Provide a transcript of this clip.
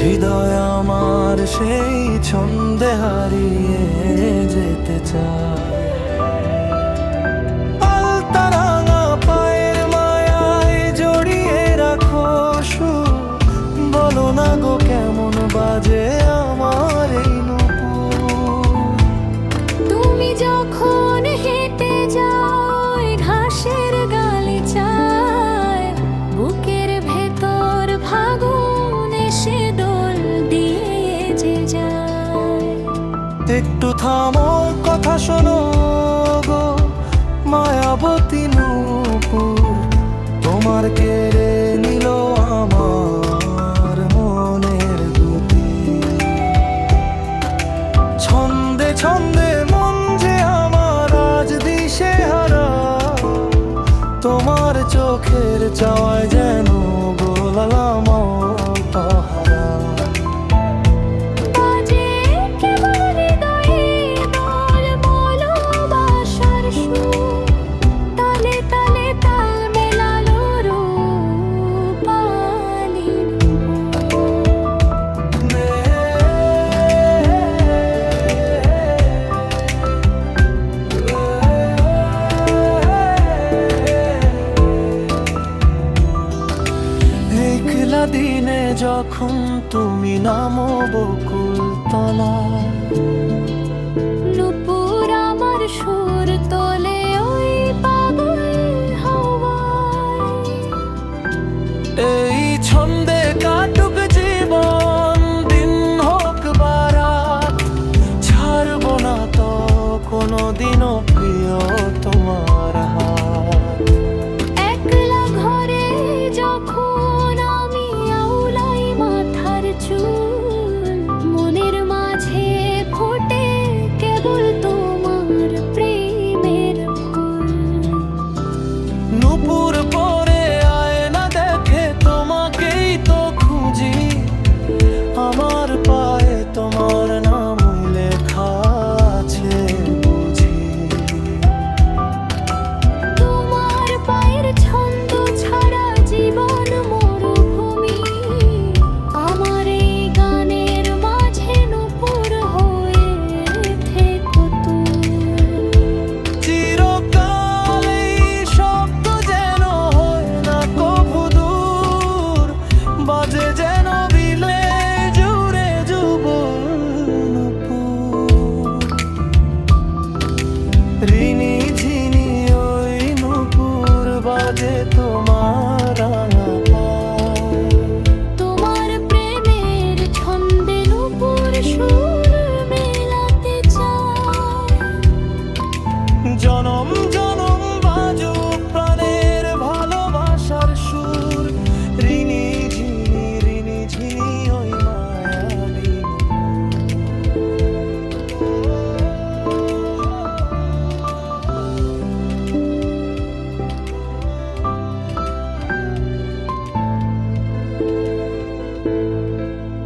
হৃদয় আমার সেই ছন্দে হারিয়ে যেতে চায়। আলতা রাঙা পায়ের মায়ায় জড়িয়ে রাখো সুর, বলো না গো কেমন বাজে আমার এই নূপুর। তুমি যখন হেঁটে যাও এই ঘাসের গালিচায়, বুকের ভেতর ফাগুন এসে দোল দিয়ে যে যায়। একটু থামো, কথা শোনো গো মায়াবতী নূপুর, তোমার কেড়ে নিল আমার মনের গতি। ছন্দে ছন্দে মন যে আমার আজ দিশে হারা, তোমার চোখের চাওয়ায় যেন গোলালাম পাহারা। বাজে কেবল হৃদয়ে দোল ভালোবাসার সুর, তালে তালে তাল মেলালো রূপালি একলা দিনে যখন তুমি নামো বকুল তলায়, নূপুর আমার সুর তোলে ওই পাগল হাওয়ায়।